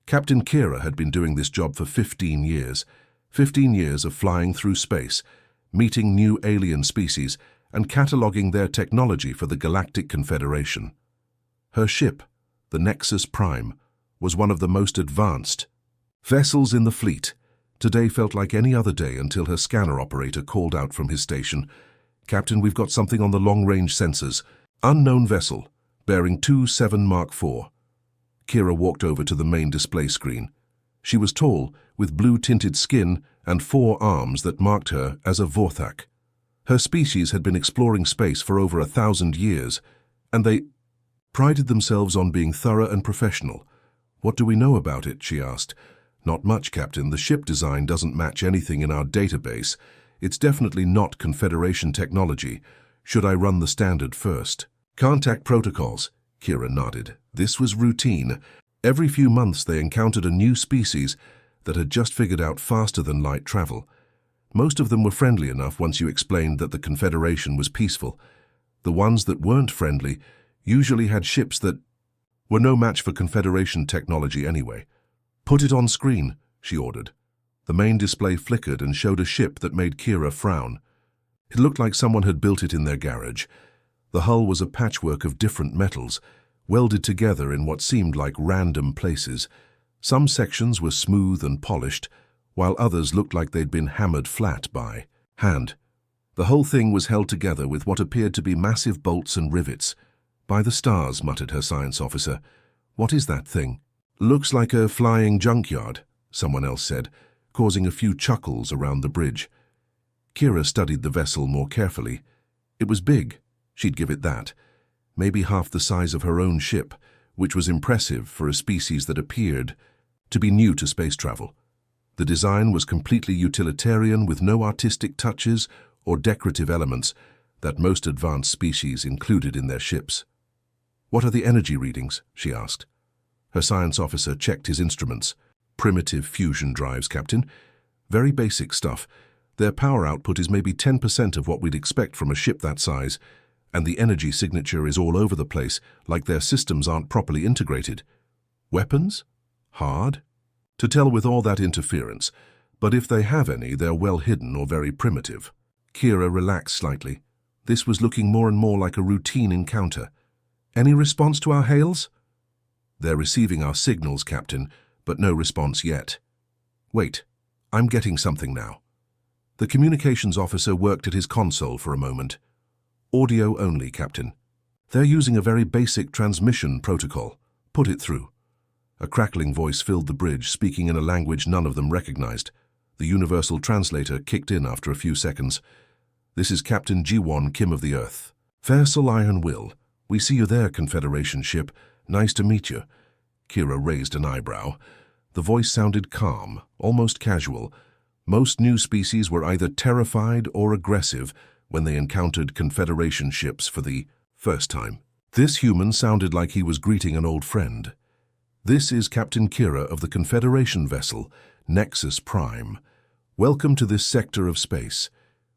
Captain Kira had been doing this job for 15 years. 15 years of flying through space, meeting new alien species, and cataloging their technology for the Galactic Confederation. Her ship, the Nexus Prime, was one of the most advanced vessels in the fleet. Today felt like any other day until her scanner operator called out from his station, "Captain, we've got something on the long-range sensors. Unknown vessel, bearing 27 Mark IV. Kira walked over to the main display screen. She was tall, with blue-tinted skin and 4 arms that marked her as a Vorthak. Her species had been exploring space for over 1,000 years, and they prided themselves on being thorough and professional. "What do we know about it?" she asked. "Not much, Captain. The ship design doesn't match anything in our database. It's definitely not Confederation technology. Should I run the standard first?" "Contact protocols," Kira nodded. This was routine. Every few months they encountered a new species that had just figured out faster-than-light travel. Most of them were friendly enough once you explained that the Confederation was peaceful. The ones that weren't friendly usually had ships that were no match for Confederation technology anyway. "Put it on screen," she ordered. The main display flickered and showed a ship that made Kira frown. It looked like someone had built it in their garage. The hull was a patchwork of different metals, welded together in what seemed like random places. Some sections were smooth and polished, while others looked like they'd been hammered flat by hand. The whole thing was held together with what appeared to be massive bolts and rivets. "By the stars," muttered her science officer. "What is that thing?" "Looks like a flying junkyard," someone else said, causing a few chuckles around the bridge. Kira studied the vessel more carefully. It was big, she'd give it that. Maybe half the size of her own ship, which was impressive for a species that appeared to be new to space travel. The design was completely utilitarian with no artistic touches or decorative elements that most advanced species included in their ships. "What are the energy readings?" she asked. Her science officer checked his instruments. "Primitive fusion drives, Captain. Very basic stuff. Their power output is maybe 10% of what we'd expect from a ship that size, and the energy signature is all over the place, like their systems aren't properly integrated." "Weapons? Hard to tell with all that interference, but if they have any, they're well hidden or very primitive." Kira relaxed slightly. This was looking more and more like a routine encounter. "Any response to our hails?" "They're receiving our signals, Captain, but no response yet." "Wait, I'm getting something now." The communications officer worked at his console for a moment. "Audio only, Captain. They're using a very basic transmission protocol. Put it through." A crackling voice filled the bridge, speaking in a language none of them recognized. The universal translator kicked in after a few seconds. "This is Captain Jiwon Kim of the Earth." "Faisal Iron Will. We see you there, Confederation ship. Nice to meet you." Kira raised an eyebrow. The voice sounded calm, almost casual. Most new species were either terrified or aggressive when they encountered Confederation ships for the first time. This human sounded like he was greeting an old friend. "This is Captain Kira of the Confederation vessel, Nexus Prime. Welcome to this sector of space.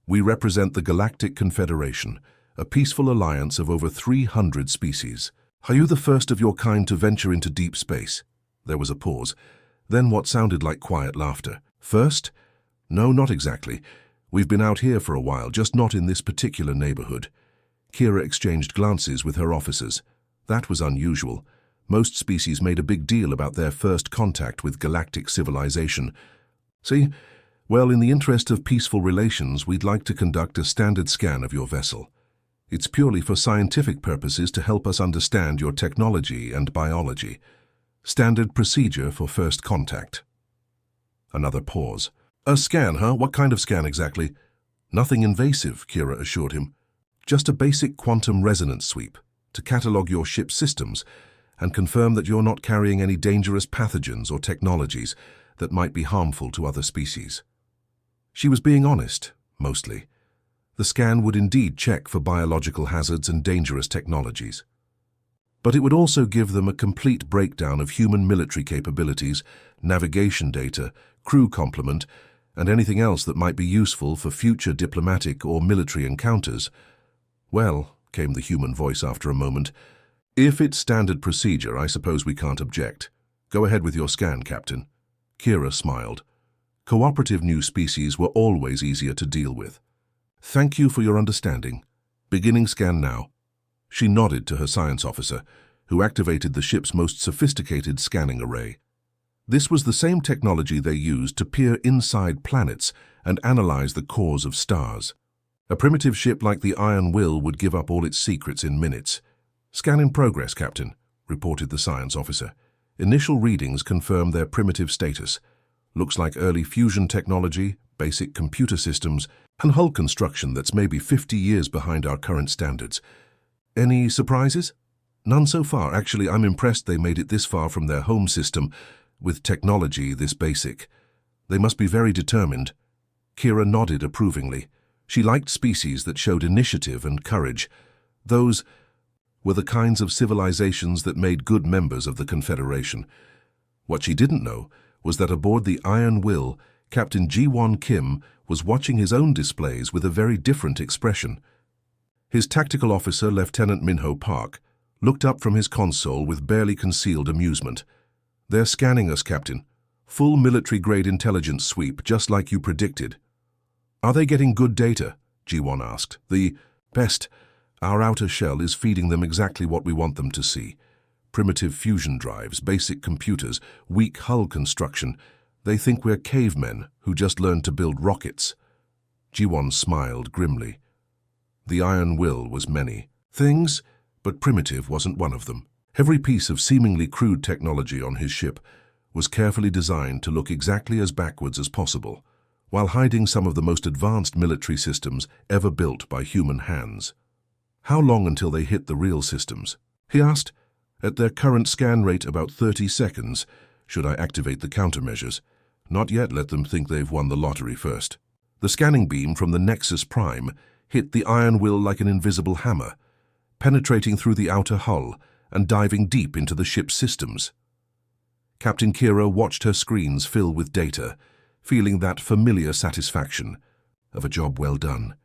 We represent the Galactic Confederation, a peaceful alliance of over 300 species. Are you the first of your kind to venture into deep space?" There was a pause, then what sounded like quiet laughter. "First? No, not exactly. We've been out here for a while, just not in this particular neighborhood." Kira exchanged glances with her officers. That was unusual. Most species made a big deal about their first contact with galactic civilization. "See? Well, in the interest of peaceful relations, we'd like to conduct a standard scan of your vessel. It's purely for scientific purposes to help us understand your technology and biology. Standard procedure for first contact." Another pause. "A scan, huh? What kind of scan exactly?" "Nothing invasive," Kira assured him. "Just a basic quantum resonance sweep to catalog your ship's systems and confirm that you're not carrying any dangerous pathogens or technologies that might be harmful to other species." She was being honest, mostly. The scan would indeed check for biological hazards and dangerous technologies. But it would also give them a complete breakdown of human military capabilities, navigation data, crew complement, and anything else that might be useful for future diplomatic or military encounters. "Well," came the human voice after a moment, "if it's standard procedure, I suppose we can't object." Go ahead with your scan, Captain. Kira smiled. Cooperative new species were always easier to deal with. Thank you for your understanding. Beginning scan now. She nodded to her science officer, who activated the ship's most sophisticated scanning array. This was the same technology they used to peer inside planets and analyze the cores of stars. A primitive ship like the Iron Will would give up all its secrets in minutes. Scan in progress, Captain, reported the science officer. Initial readings confirm their primitive status. Looks like early fusion technology, basic computer systems, and hull construction that's maybe 50 years behind our current standards. Any surprises? None so far. Actually, I'm impressed they made it this far from their home system with technology this basic. They must be very determined. Kira nodded approvingly. She liked species that showed initiative and courage. Those were the kinds of civilizations that made good members of the Confederation. What she didn't know was that aboard the Iron Will, Captain Ji-won Kim was watching his own displays with a very different expression. His tactical officer, Lieutenant Minho Park, looked up from his console with barely concealed amusement. They're scanning us, Captain. Full military-grade intelligence sweep, just like you predicted. Are they getting good data? Ji-won asked. The best. Our outer shell is feeding them exactly what we want them to see. Primitive fusion drives, basic computers, weak hull construction. They think we're cavemen who just learned to build rockets. Ji-won smiled grimly. The Iron Will was many things, but primitive wasn't one of them. Every piece of seemingly crude technology on his ship was carefully designed to look exactly as backwards as possible, while hiding some of the most advanced military systems ever built by human hands. How long until they hit the real systems? He asked. At their current scan rate, about 30 seconds. Should I activate the countermeasures? Not yet. Let them think they've won the lottery first. The scanning beam from the Nexus Prime hit the Iron Will like an invisible hammer, penetrating through the outer hull and diving deep into the ship's systems. Captain Kira watched her screens fill with data, feeling that familiar satisfaction of a job well done.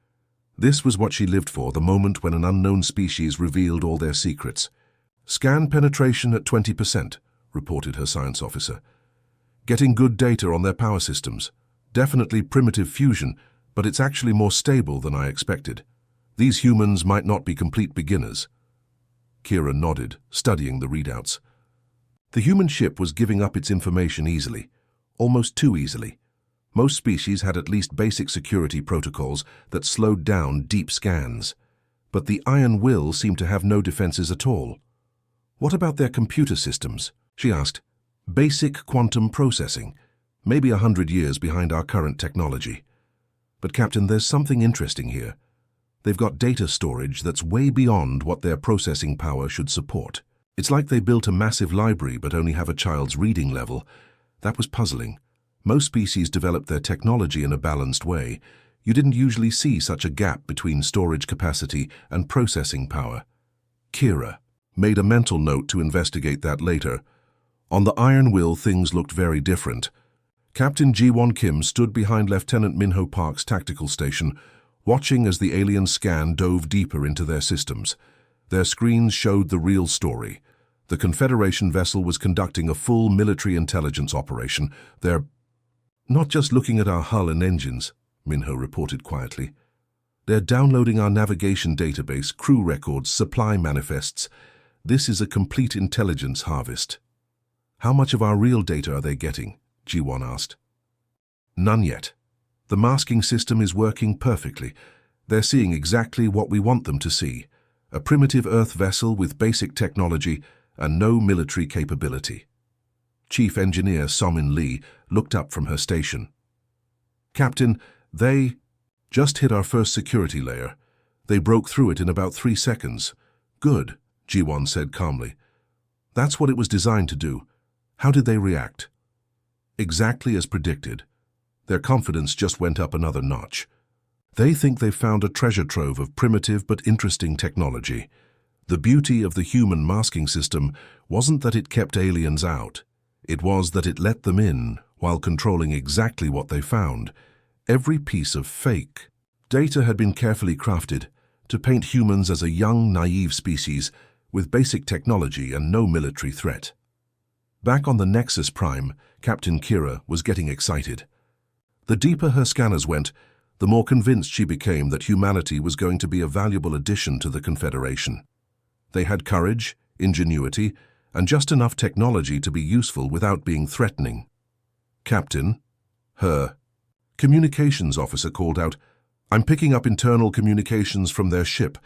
This was what she lived for, the moment when an unknown species revealed all their secrets. Scan penetration at 20%, reported her science officer. Getting good data on their power systems. Definitely primitive fusion, but it's actually more stable than I expected. These humans might not be complete beginners. Kira nodded, studying the readouts. The human ship was giving up its information easily, almost too easily. Most species had at least basic security protocols that slowed down deep scans. But the Iron Will seemed to have no defenses at all. What about their computer systems? She asked. Basic quantum processing, maybe 100 years behind our current technology. But Captain, there's something interesting here. They've got data storage that's way beyond what their processing power should support. It's like they built a massive library but only have a child's reading level. That was puzzling. Most species developed their technology in a balanced way. You didn't usually see such a gap between storage capacity and processing power. Kira made a mental note to investigate that later. On the Iron Will, things looked very different. Captain Ji-won Kim stood behind Lieutenant Minho Park's tactical station, watching as the alien scan dove deeper into their systems. Their screens showed the real story. The Confederation vessel was conducting a full military intelligence operation. They're not just looking at our hull and engines, Minho reported quietly. They're downloading our navigation database, crew records, supply manifests. This is a complete intelligence harvest. How much of our real data are they getting? Ji-won asked. None yet. The masking system is working perfectly. They're seeing exactly what we want them to see. A primitive Earth vessel with basic technology and no military capability. Chief Engineer Somin Lee looked up from her station. Captain, they just hit our first security layer. They broke through it in about 3 seconds. Good, Ji-won said calmly. That's what it was designed to do. How did they react? Exactly as predicted. Their confidence just went up another notch. They think they've found a treasure trove of primitive but interesting technology. The beauty of the human masking system wasn't that it kept aliens out. It was that it let them in while controlling exactly what they found. Every piece of fake data had been carefully crafted to paint humans as a young, naive species with basic technology and no military threat. Back on the Nexus Prime, Captain Kira was getting excited. The deeper her scanners went, the more convinced she became that humanity was going to be a valuable addition to the Confederation. They had courage, ingenuity, and just enough technology to be useful without being threatening. Captain, her communications officer called out, "I'm picking up internal communications from their ship.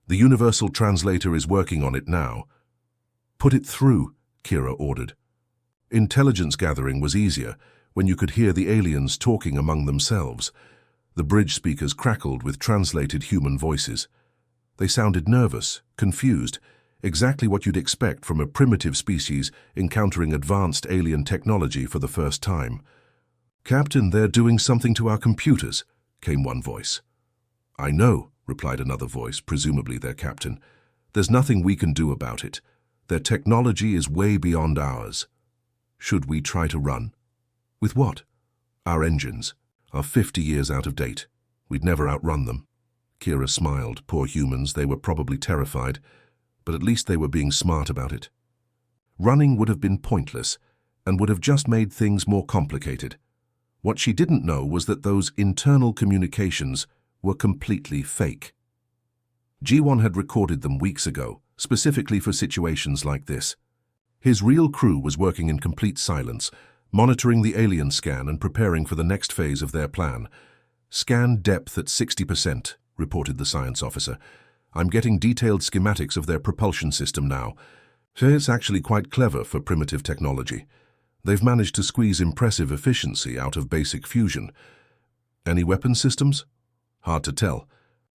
The Universal Translator is working on it now." "Put it through," Kira ordered. Intelligence gathering was easier when you could hear the aliens talking among themselves. The bridge speakers crackled with translated human voices. They sounded nervous, confused, exactly what you'd expect from a primitive species encountering advanced alien technology for the first time. "Captain, they're doing something to our computers," came one voice. "I know," replied another voice, presumably their captain. "There's nothing we can do about it. Their technology is way beyond ours." "Should we try to run?" "With what?" "Our engines are 50 years out of date. We'd never outrun them." Kira smiled. Poor humans, they were probably terrified, but at least they were being smart about it. Running would have been pointless and would have just made things more complicated. What she didn't know was that those internal communications were completely fake. G1 had recorded them weeks ago, specifically for situations like this. His real crew was working in complete silence, monitoring the alien scan and preparing for the next phase of their plan. "Scan depth at 60%, reported the science officer. "I'm getting detailed schematics of their propulsion system now. It's actually quite clever for primitive technology. They've managed to squeeze impressive efficiency out of basic fusion. Any weapon systems? Hard to tell.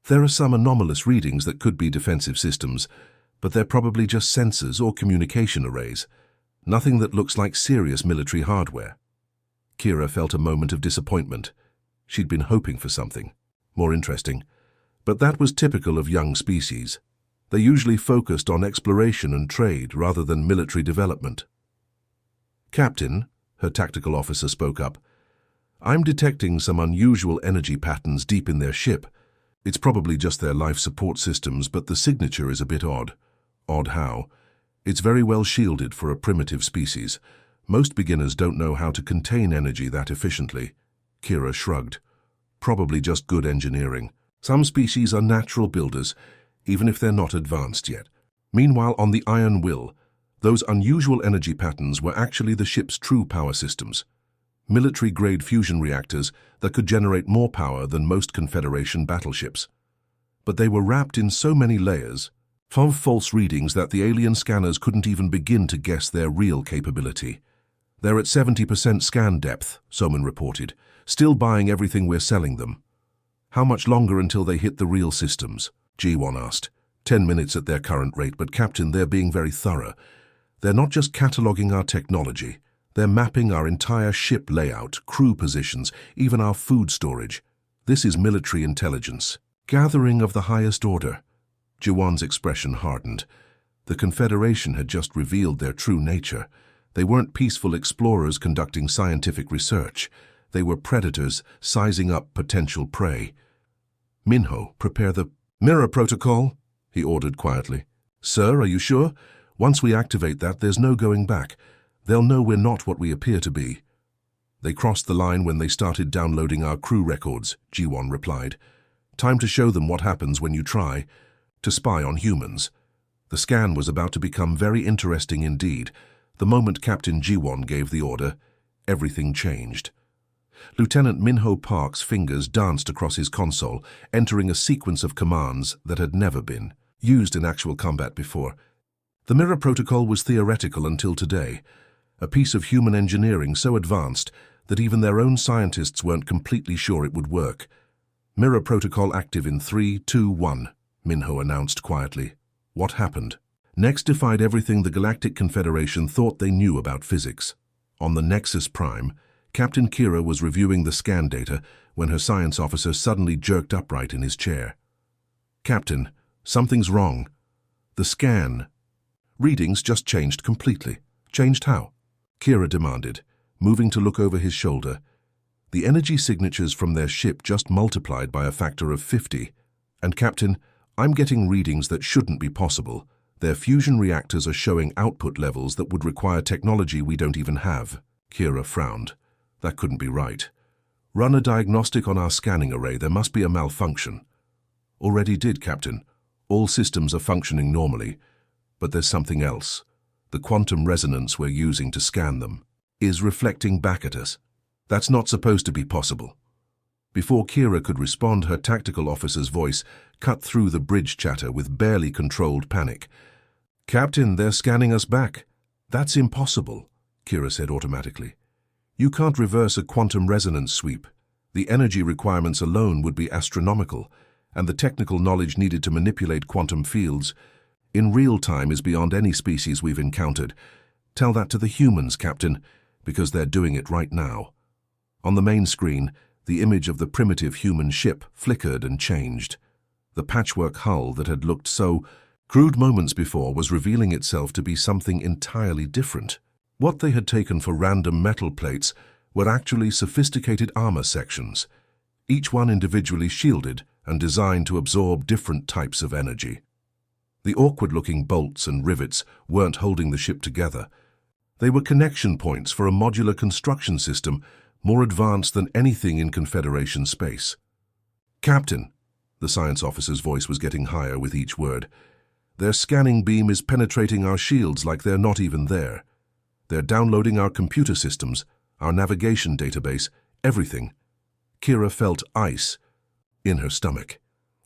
There are some anomalous readings that could be defensive systems, but they're probably just sensors or communication arrays. Nothing that looks like serious military hardware." Kira felt a moment of disappointment. She'd been hoping for something more interesting. But that was typical of young species. They usually focused on exploration and trade rather than military development. "Captain," her tactical officer spoke up, "I'm detecting some unusual energy patterns deep in their ship. It's probably just their life support systems, but the signature is a bit odd." "Odd how?" "It's very well shielded for a primitive species. Most beginners don't know how to contain energy that efficiently." Kira shrugged. "Probably just good engineering. Some species are natural builders, even if they're not advanced yet." Meanwhile, on the Iron Will, those unusual energy patterns were actually the ship's true power systems. Military-grade fusion reactors that could generate more power than most Confederation battleships. But they were wrapped in so many layers of false readings that the alien scanners couldn't even begin to guess their real capability. "They're at 70% scan depth," Soman reported, "still buying everything we're selling them." "How much longer until they hit the real systems?" G1 asked. 10 minutes at their current rate, but Captain, they're being very thorough. They're not just cataloging our technology. They're mapping our entire ship layout, crew positions, even our food storage. This is military intelligence. Gathering of the highest order. Jiwan's expression hardened. The Confederation had just revealed their true nature. They weren't peaceful explorers conducting scientific research. They were predators sizing up potential prey. "Minho, prepare the mirror protocol," he ordered quietly. "Sir, are you sure? Once we activate that, there's no going back. They'll know we're not what we appear to be." "They crossed the line when they started downloading our crew records," G1 replied. "Time to show them what happens when you try to spy on humans." The scan was about to become very interesting indeed. The moment Captain G1 gave the order, everything changed. Lieutenant Minho Park's fingers danced across his console, entering a sequence of commands that had never been used in actual combat before. The mirror protocol was theoretical until today, a piece of human engineering so advanced that even their own scientists weren't completely sure it would work. "Mirror protocol active in 3, 2, 1, Minho announced quietly. What happened? Next defied everything the Galactic Confederation thought they knew about physics. On the Nexus Prime, Captain Kira was reviewing the scan data when her science officer suddenly jerked upright in his chair. "Captain, something's wrong. The scan readings just changed completely." "Changed how?" Kira demanded, moving to look over his shoulder. "The energy signatures from their ship just multiplied by a factor of 50. And Captain, I'm getting readings that shouldn't be possible. Their fusion reactors are showing output levels that would require technology we don't even have. Kira frowned. That couldn't be right. Run a diagnostic on our scanning array. There must be a malfunction. Already did, Captain. All systems are functioning normally. But there's something else. The quantum resonance we're using to scan them is reflecting back at us. That's not supposed to be possible. Before Kira could respond, her tactical officer's voice cut through the bridge chatter with barely controlled panic. Captain, they're scanning us back. That's impossible, Kira said automatically. You can't reverse a quantum resonance sweep. The energy requirements alone would be astronomical, and the technical knowledge needed to manipulate quantum fields in real time is beyond any species we've encountered. Tell that to the humans, Captain, because they're doing it right now. On the main screen, the image of the primitive human ship flickered and changed. The patchwork hull that had looked so crude moments before was revealing itself to be something entirely different. What they had taken for random metal plates were actually sophisticated armor sections, each one individually shielded and designed to absorb different types of energy. The awkward-looking bolts and rivets weren't holding the ship together. They were connection points for a modular construction system more advanced than anything in Confederation space. Captain, the science officer's voice was getting higher with each word, their scanning beam is penetrating our shields like they're not even there. They're downloading our computer systems, our navigation database, everything. Kira felt ice in her stomach.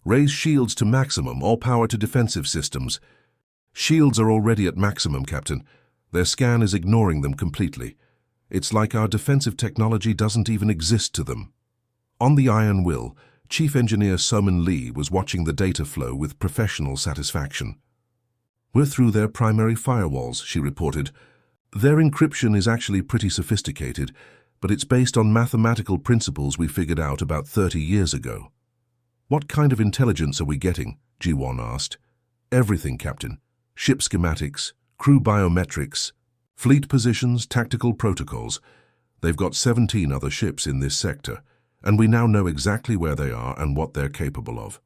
Raise shields to maximum, all power to defensive systems. Shields are already at maximum, Captain. Their scan is ignoring them completely. It's like our defensive technology doesn't even exist to them. On the Iron Will, Chief Engineer Soman Lee was watching the data flow with professional satisfaction. We're through their primary firewalls, she reported. Their encryption is actually pretty sophisticated, but it's based on mathematical principles we figured out about 30 years ago. What kind of intelligence are we getting? Ji-won asked. Everything, Captain. Ship schematics, crew biometrics, fleet positions, tactical protocols. They've got 17 other ships in this sector, and we now know exactly where they are and what they're capable of.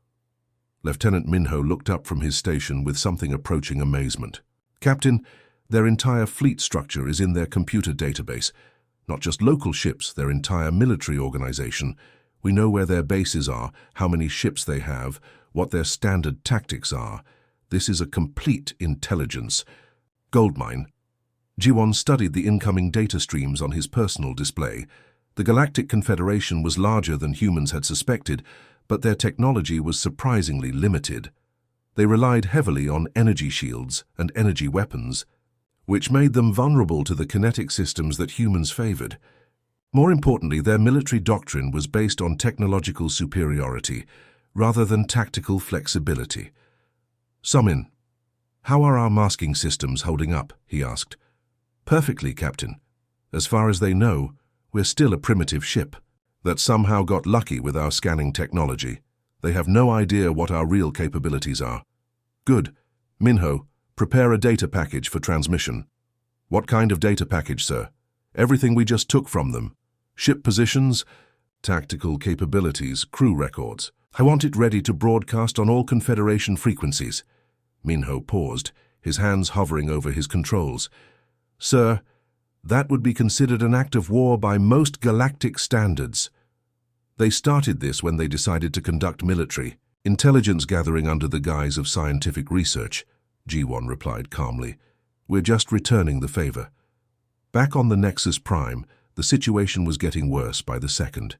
Lieutenant Minho looked up from his station with something approaching amazement. Captain, their entire fleet structure is in their computer database. Not just local ships, their entire military organization. We know where their bases are, how many ships they have, what their standard tactics are. This is a complete intelligence goldmine. Ji-won studied the incoming data streams on his personal display. The Galactic Confederation was larger than humans had suspected, but their technology was surprisingly limited. They relied heavily on energy shields and energy weapons, which made them vulnerable to the kinetic systems that humans favored. More importantly, their military doctrine was based on technological superiority rather than tactical flexibility. Somin, how are our masking systems holding up? He asked. Perfectly, Captain. As far as they know, we're still a primitive ship that somehow got lucky with our scanning technology. They have no idea what our real capabilities are. Good. Minho, prepare a data package for transmission. What kind of data package, sir? Everything we just took from them. Ship positions, tactical capabilities, crew records. I want it ready to broadcast on all Confederation frequencies. Minho paused, his hands hovering over his controls. Sir, that would be considered an act of war by most galactic standards. They started this when they decided to conduct military intelligence gathering under the guise of scientific research, Ji-won replied calmly. We're just returning the favor. Back on the Nexus Prime, the situation was getting worse by the second.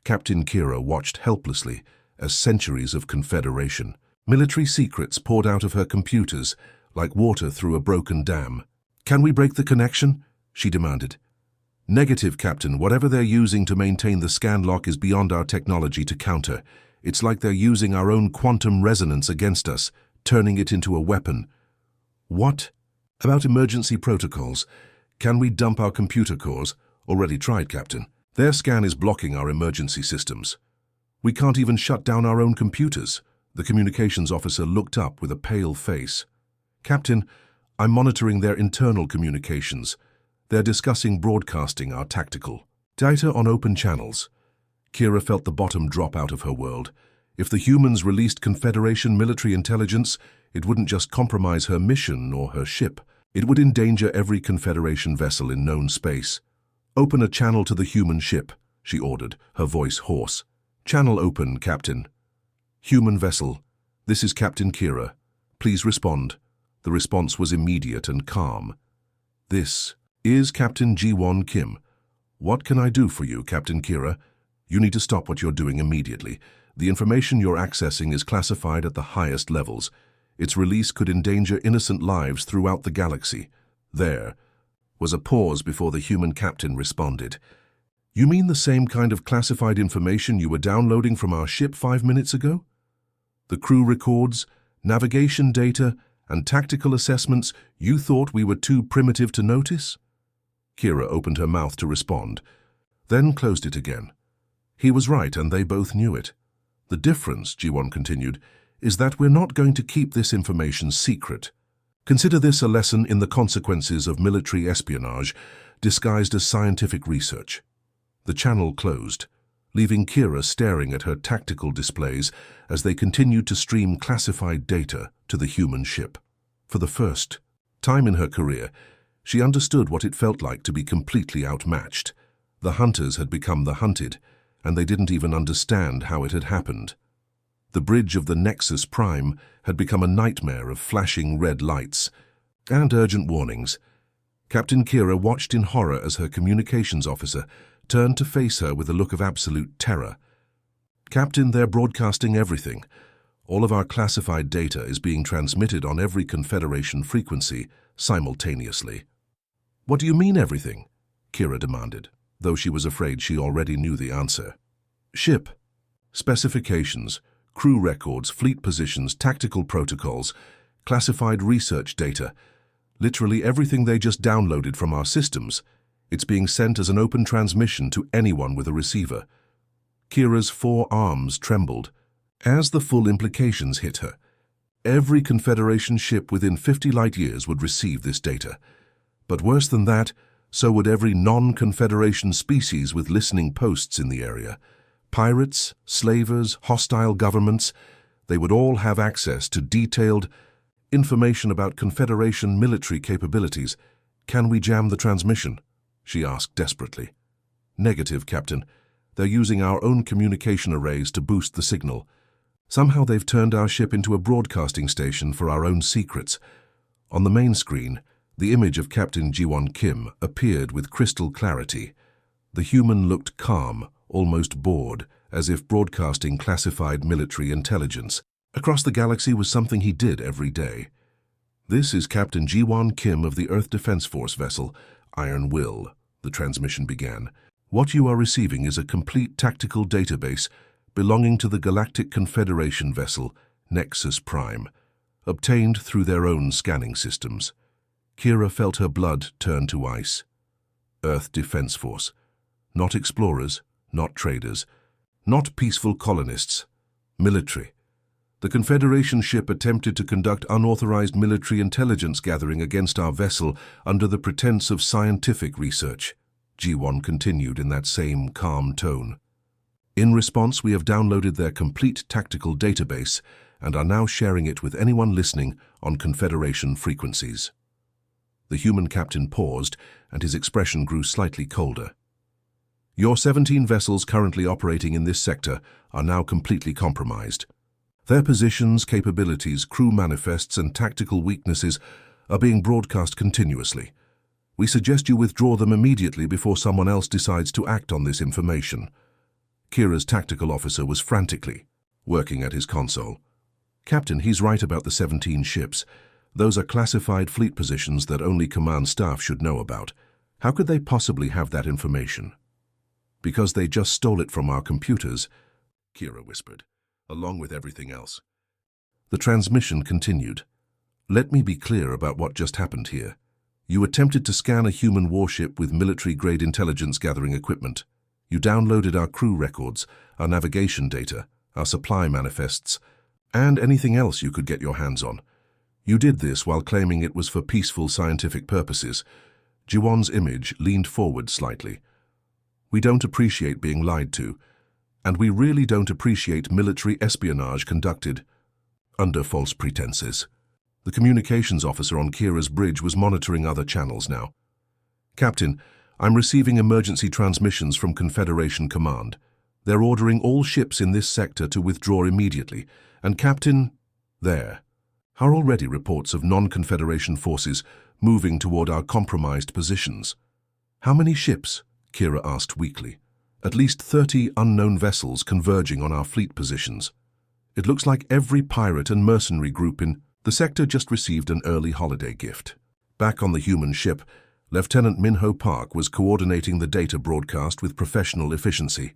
Captain Kira watched helplessly as centuries of Confederation military secrets poured out of her computers like water through a broken dam. Can we break the connection? She demanded. Negative, Captain. Whatever they're using to maintain the scan lock is beyond our technology to counter. It's like they're using our own quantum resonance against us, turning it into a weapon. What? About emergency protocols. Can we dump our computer cores? Already tried, Captain. Their scan is blocking our emergency systems. We can't even shut down our own computers. The communications officer looked up with a pale face. Captain, I'm monitoring their internal communications. They're discussing broadcasting our tactical data on open channels. Kira felt the bottom drop out of her world. If the humans released Confederation military intelligence, It wouldn't just compromise her mission or her ship. It would endanger every Confederation vessel in known space. "Open a channel to the human ship," she ordered, her voice hoarse. "Channel open, Captain." "Human vessel, this is Captain Kira. Please respond." The response was immediate and calm. "This is Captain Ji-won Kim. What can I do for you, Captain Kira? You need to stop what you're doing immediately. The information you're accessing is classified at the highest levels. Its release could endanger innocent lives throughout the galaxy." There was a pause before the human captain responded. "You mean the same kind of classified information you were downloading from our ship 5 minutes ago? The crew records, navigation data, and tactical assessments you thought we were too primitive to notice?" Kira opened her mouth to respond, then closed it again. He was right, and they both knew it. "The difference," Ji-won continued, "is that we're not going to keep this information secret. Consider this a lesson in the consequences of military espionage disguised as scientific research." The channel closed, leaving Kira staring at her tactical displays as they continued to stream classified data to the human ship. For the first time in her career, she understood what it felt like to be completely outmatched. The hunters had become the hunted, and they didn't even understand how it had happened. The bridge of the Nexus Prime had become a nightmare of flashing red lights and urgent warnings. Captain Kira watched in horror as her communications officer turned to face her with a look of absolute terror. "Captain, they're broadcasting everything. All of our classified data is being transmitted on every Confederation frequency simultaneously." "What do you mean everything?" Kira demanded, though she was afraid she already knew the answer. "Ship specifications, crew records, fleet positions, tactical protocols, classified research data, literally everything they just downloaded from our systems. It's being sent as an open transmission to anyone with a receiver." Kira's 4 arms trembled as the full implications hit her. Every Confederation ship within 50 light-years would receive this data. But worse than that, so would every non-Confederation species with listening posts in the area. Pirates, slavers, hostile governments, they would all have access to detailed information about Confederation military capabilities. "Can we jam the transmission?" she asked desperately. "Negative, Captain. They're using our own communication arrays to boost the signal. Somehow they've turned our ship into a broadcasting station for our own secrets." On the main screen, the image of Captain Ji-won Kim appeared with crystal clarity. The human looked calm, almost bored, as if broadcasting classified military intelligence across the galaxy was something he did every day. "This is Captain Ji-won Kim of the Earth Defense Force vessel, Iron Will," the transmission began. "What you are receiving is a complete tactical database belonging to the Galactic Confederation vessel, Nexus Prime, obtained through their own scanning systems." Kira felt her blood turn to ice. Earth Defense Force. Not explorers, not traders, not peaceful colonists. Military. The Confederation ship attempted to conduct unauthorized military intelligence gathering against our vessel under the pretense of scientific research. Ji-won continued in that same calm tone. "In response, we have downloaded their complete tactical database and are now sharing it with anyone listening on Confederation frequencies." The human captain paused, and his expression grew slightly colder. "Your 17 vessels currently operating in this sector are now completely compromised. Their positions, capabilities, crew manifests, and tactical weaknesses are being broadcast continuously. We suggest you withdraw them immediately before someone else decides to act on this information." Kira's tactical officer was frantically working at his console. "Captain, he's right about the 17 ships. Those are classified fleet positions that only command staff should know about. How could they possibly have that information?" "Because they just stole it from our computers," Kira whispered, "along with everything else." The transmission continued. "Let me be clear about what just happened here. You attempted to scan a human warship with military-grade intelligence-gathering equipment. You downloaded our crew records, our navigation data, our supply manifests, and anything else you could get your hands on. You did this while claiming it was for peaceful scientific purposes." Ji-won's image leaned forward slightly. "We don't appreciate being lied to, and we really don't appreciate military espionage conducted under false pretenses." The communications officer on Kira's bridge was monitoring other channels now. "Captain, I'm receiving emergency transmissions from Confederation Command. They're ordering all ships in this sector to withdraw immediately. And Captain, there are already reports of non-Confederation forces moving toward our compromised positions." "How many ships?" Kira asked weakly. "At least 30 unknown vessels converging on our fleet positions. It looks like every pirate and mercenary group in the sector just received an early holiday gift." Back on the human ship, Lieutenant Minho Park was coordinating the data broadcast with professional efficiency.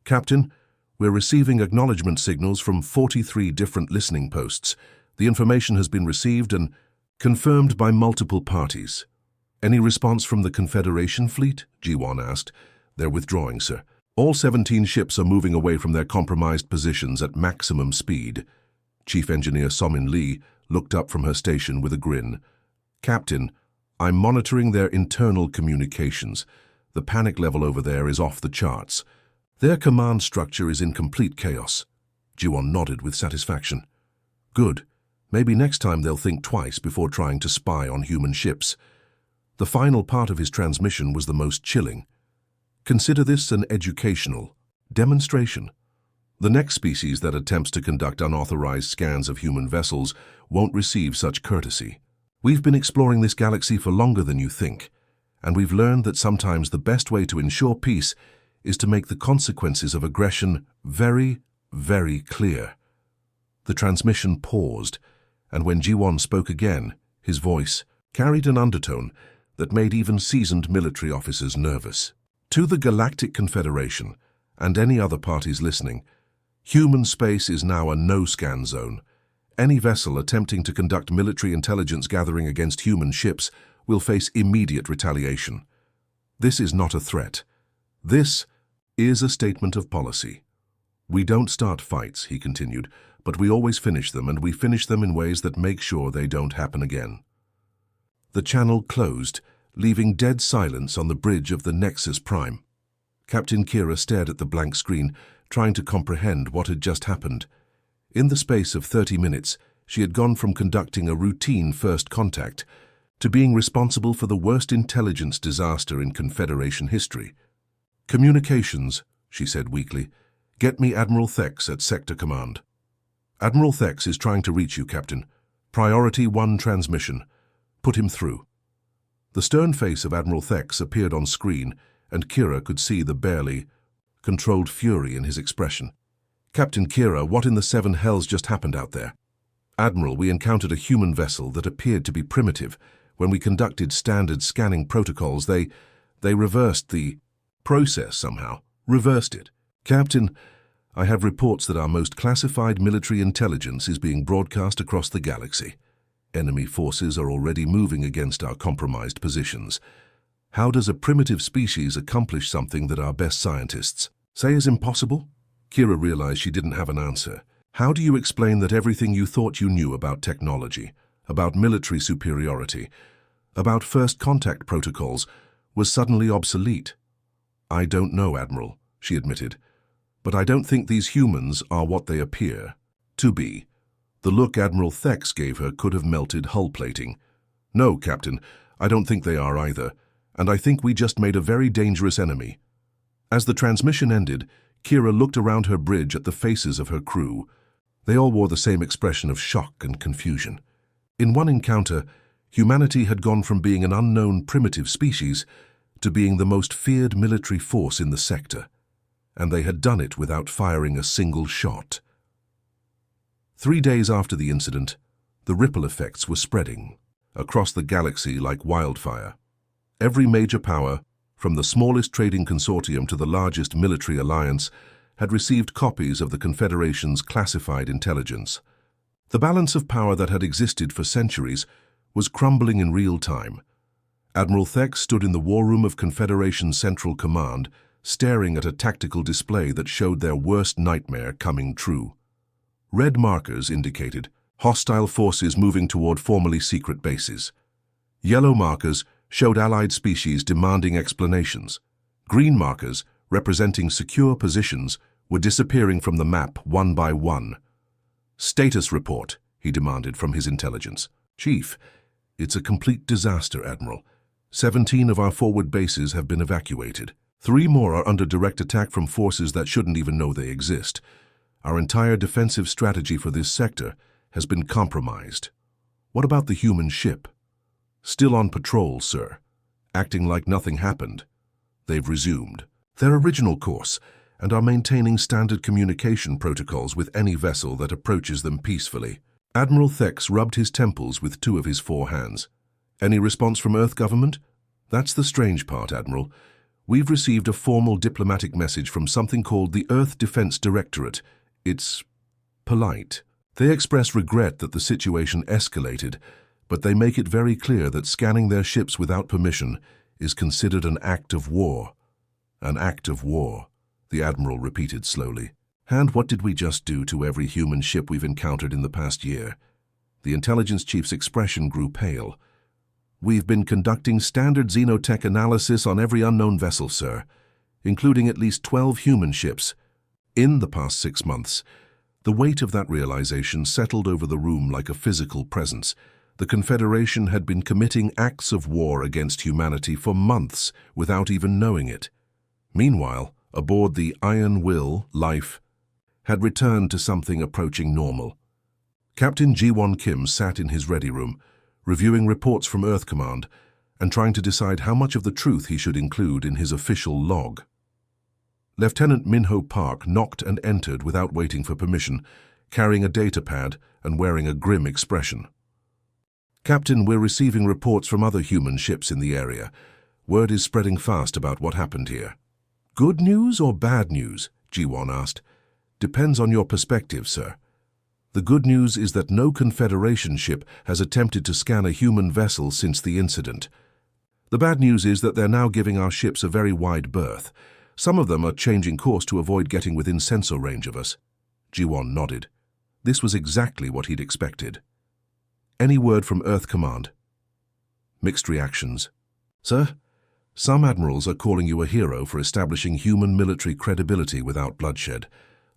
"Captain, we're receiving acknowledgement signals from 43 different listening posts. The information has been received and confirmed by multiple parties." "Any response from the Confederation fleet?" Jiwon asked. "They're withdrawing, sir. All 17 ships are moving away from their compromised positions at maximum speed." Chief Engineer Somin Lee looked up from her station with a grin. "Captain, I'm monitoring their internal communications. The panic level over there is off the charts. Their command structure is in complete chaos." Jiwon nodded with satisfaction. "Good. Maybe next time they'll think twice before trying to spy on human ships." The final part of his transmission was the most chilling. "Consider this an educational demonstration. The next species that attempts to conduct unauthorized scans of human vessels won't receive such courtesy. We've been exploring this galaxy for longer than you think, and we've learned that sometimes the best way to ensure peace is to make the consequences of aggression very, very clear." The transmission paused, and when Jiwon spoke again, his voice carried an undertone that made even seasoned military officers nervous. "To the Galactic Confederation, and any other parties listening, human space is now a no-scan zone. Any vessel attempting to conduct military intelligence gathering against human ships will face immediate retaliation. This is not a threat. This is a statement of policy. We don't start fights," he continued, "but we always finish them, and we finish them in ways that make sure they don't happen again." The channel closed, leaving dead silence on the bridge of the Nexus Prime. Captain Kira stared at the blank screen, trying to comprehend what had just happened. In the space of 30 minutes, she had gone from conducting a routine first contact to being responsible for the worst intelligence disaster in Confederation history. "Communications," she said weakly. "Get me Admiral Thex at Sector Command." "Admiral Thex is trying to reach you, Captain. Priority 1 transmission. Put him through." The stern face of Admiral Thex appeared on screen, and Kira could see the barely controlled fury in his expression. "Captain Kira, what in the seven hells just happened out there?" "Admiral, we encountered a human vessel that appeared to be primitive. When we conducted standard scanning protocols, they reversed the process somehow. Reversed it. Captain, I have reports that our most classified military intelligence is being broadcast across the galaxy. Enemy forces are already moving against our compromised positions. How does a primitive species accomplish something that our best scientists say is impossible?" Kira realized she didn't have an answer. "How do you explain that everything you thought you knew about technology, about military superiority, about first contact protocols, was suddenly obsolete?" "I don't know, Admiral," she admitted. "But I don't think these humans are what they appear to be." The look Admiral Thex gave her could have melted hull plating. "No, Captain, I don't think they are either, and I think we just made a very dangerous enemy." As the transmission ended, Kira looked around her bridge at the faces of her crew. They all wore the same expression of shock and confusion. In one encounter, humanity had gone from being an unknown primitive species to being the most feared military force in the sector, and they had done it without firing a single shot. 3 days after the incident, the ripple effects were spreading across the galaxy like wildfire. Every major power, from the smallest trading consortium to the largest military alliance, had received copies of the Confederation's classified intelligence. The balance of power that had existed for centuries was crumbling in real time. Admiral Thex stood in the war room of Confederation Central Command, staring at a tactical display that showed their worst nightmare coming true. Red markers indicated hostile forces moving toward formerly secret bases. Yellow markers showed allied species demanding explanations. Green markers, representing secure positions, were disappearing from the map one by one. "Status report," he demanded from his intelligence. Chief, it's a complete disaster, Admiral. 17 of our forward bases have been evacuated. 3 more are under direct attack from forces that shouldn't even know they exist. Our entire defensive strategy for this sector has been compromised. What about the human ship? Still on patrol, sir. Acting like nothing happened. They've resumed their original course and are maintaining standard communication protocols with any vessel that approaches them peacefully. Admiral Thex rubbed his temples with 2 of his 4 hands. Any response from Earth government? That's the strange part, Admiral. We've received a formal diplomatic message from something called the Earth Defense Directorate. It's polite. They express regret that the situation escalated, but they make it very clear that scanning their ships without permission is considered an act of war. An act of war, the Admiral repeated slowly. And what did we just do to every human ship we've encountered in the past year? The intelligence chief's expression grew pale. We've been conducting standard xenotech analysis on every unknown vessel, sir, including at least 12 human ships. In the past 6 months, the weight of that realization settled over the room like a physical presence. The Confederation had been committing acts of war against humanity for months without even knowing it. Meanwhile, aboard the Iron Will, life had returned to something approaching normal. Captain Ji-won Kim sat in his ready room, reviewing reports from Earth Command and trying to decide how much of the truth he should include in his official log. Lieutenant Min-ho Park knocked and entered without waiting for permission, carrying a data pad and wearing a grim expression. Captain, we're receiving reports from other human ships in the area. Word is spreading fast about what happened here. Good news or bad news? Ji-won asked. Depends on your perspective, sir. The good news is that no Confederation ship has attempted to scan a human vessel since the incident. The bad news is that they're now giving our ships a very wide berth. Some of them are changing course to avoid getting within sensor range of us. Ji-won nodded. This was exactly what he'd expected. Any word from Earth Command? Mixed reactions. Sir, some admirals are calling you a hero for establishing human military credibility without bloodshed.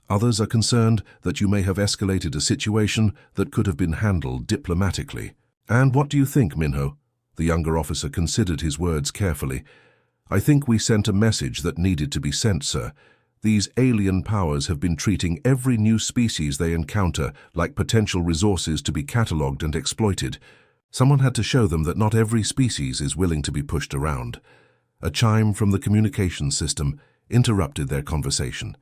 Others are concerned that you may have escalated a situation that could have been handled diplomatically. And what do you think, Min-ho? The younger officer considered his words carefully. I think we sent a message that needed to be sent, sir. These alien powers have been treating every new species they encounter like potential resources to be catalogued and exploited. Someone had to show them that not every species is willing to be pushed around. A chime from the communications system interrupted their conversation.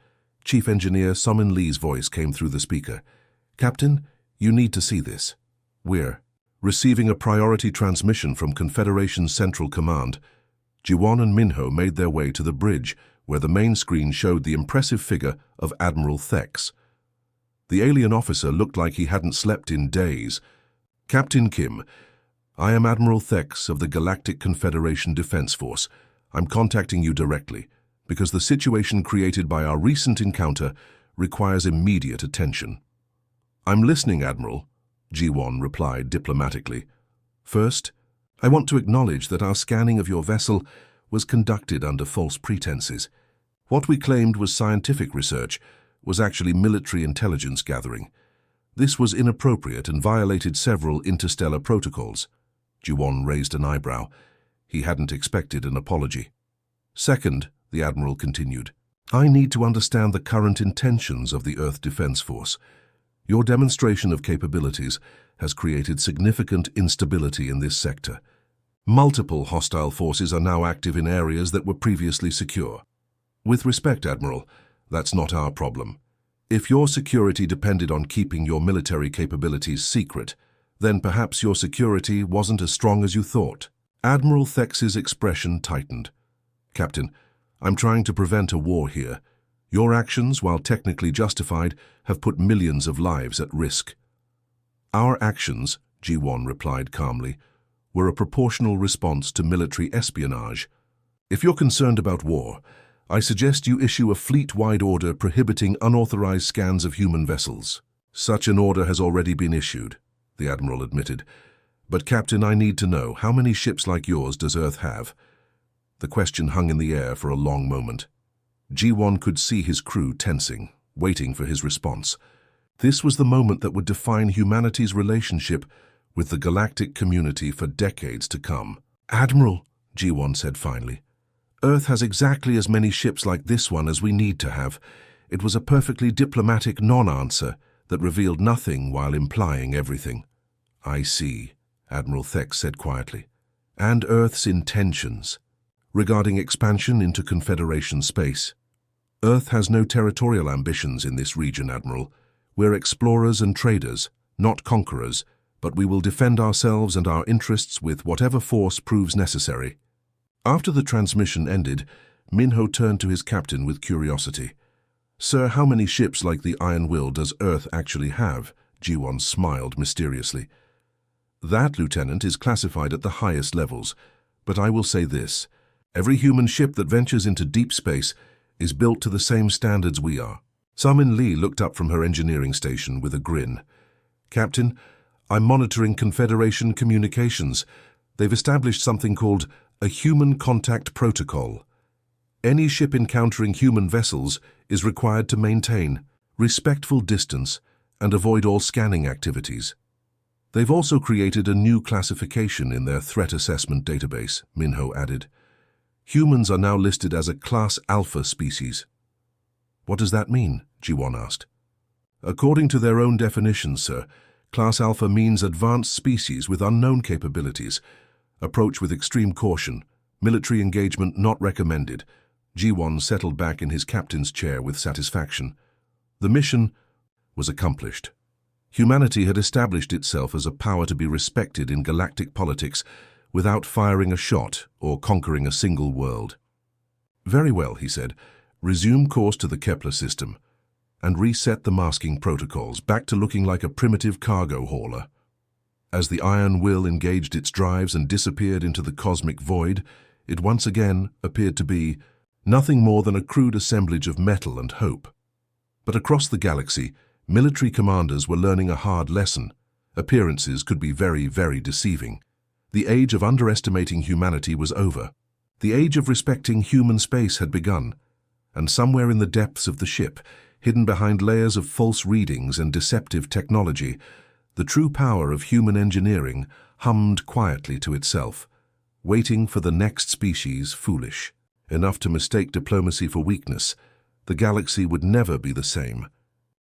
Chief Engineer Somin Lee's voice came through the speaker. Captain, you need to see this. We're receiving a priority transmission from Confederation Central Command. Ji-won and Min-ho made their way to the bridge, where the main screen showed the impressive figure of Admiral Thex. The alien officer looked like he hadn't slept in days. Captain Kim, I am Admiral Thex of the Galactic Confederation Defense Force. I'm contacting you directly, because the situation created by our recent encounter requires immediate attention. I'm listening, Admiral, Ji-won replied diplomatically. First, I want to acknowledge that our scanning of your vessel was conducted under false pretenses. What we claimed was scientific research was actually military intelligence gathering. This was inappropriate and violated several interstellar protocols. Ji-won raised an eyebrow. He hadn't expected an apology. Second, the Admiral continued, I need to understand the current intentions of the Earth Defense Force. Your demonstration of capabilities has created significant instability in this sector. Multiple hostile forces are now active in areas that were previously secure. With respect, Admiral, that's not our problem. If your security depended on keeping your military capabilities secret, then perhaps your security wasn't as strong as you thought. Admiral Thex's expression tightened. Captain, I'm trying to prevent a war here. Your actions, while technically justified, have put millions of lives at risk. Our actions, Ji-won replied calmly, were a proportional response to military espionage. If you're concerned about war, I suggest you issue a fleet-wide order prohibiting unauthorized scans of human vessels. Such an order has already been issued, the Admiral admitted. But, Captain, I need to know, how many ships like yours does Earth have? The question hung in the air for a long moment. Ji-won could see his crew tensing, waiting for his response. This was the moment that would define humanity's relationship with the galactic community for decades to come. "Admiral," G1 said finally, "Earth has exactly as many ships like this one as we need to have." It was a perfectly diplomatic non-answer that revealed nothing while implying everything. "I see," Admiral Thex said quietly. "And Earth's intentions regarding expansion into Confederation space. Earth has no territorial ambitions in this region, Admiral. We're explorers and traders, not conquerors, but we will defend ourselves and our interests with whatever force proves necessary." After the transmission ended, Minho turned to his captain with curiosity. "Sir, how many ships like the Iron Will does Earth actually have?" G1 smiled mysteriously. "That, Lieutenant, is classified at the highest levels. But I will say this. Every human ship that ventures into deep space is built to the same standards we are." Samin Lee looked up from her engineering station with a grin. "Captain, I'm monitoring Confederation communications. They've established something called a Human Contact Protocol. Any ship encountering human vessels is required to maintain respectful distance and avoid all scanning activities. They've also created a new classification in their threat assessment database," Minho added. "Humans are now listed as a Class Alpha species." "What does that mean?" G1 asked. "According to their own definitions, sir, Class Alpha means advanced species with unknown capabilities. Approach with extreme caution. Military engagement not recommended." G1 settled back in his captain's chair with satisfaction. The mission was accomplished. Humanity had established itself as a power to be respected in galactic politics without firing a shot or conquering a single world. "Very well," he said. "Resume course to the Kepler system and reset the masking protocols back to looking like a primitive cargo hauler." As the Iron Will engaged its drives and disappeared into the cosmic void, it once again appeared to be nothing more than a crude assemblage of metal and hope. But across the galaxy, military commanders were learning a hard lesson. Appearances could be very, very deceiving. The age of underestimating humanity was over. The age of respecting human space had begun. And somewhere in the depths of the ship, hidden behind layers of false readings and deceptive technology, the true power of human engineering hummed quietly to itself, waiting for the next species foolish enough to mistake diplomacy for weakness. The galaxy would never be the same.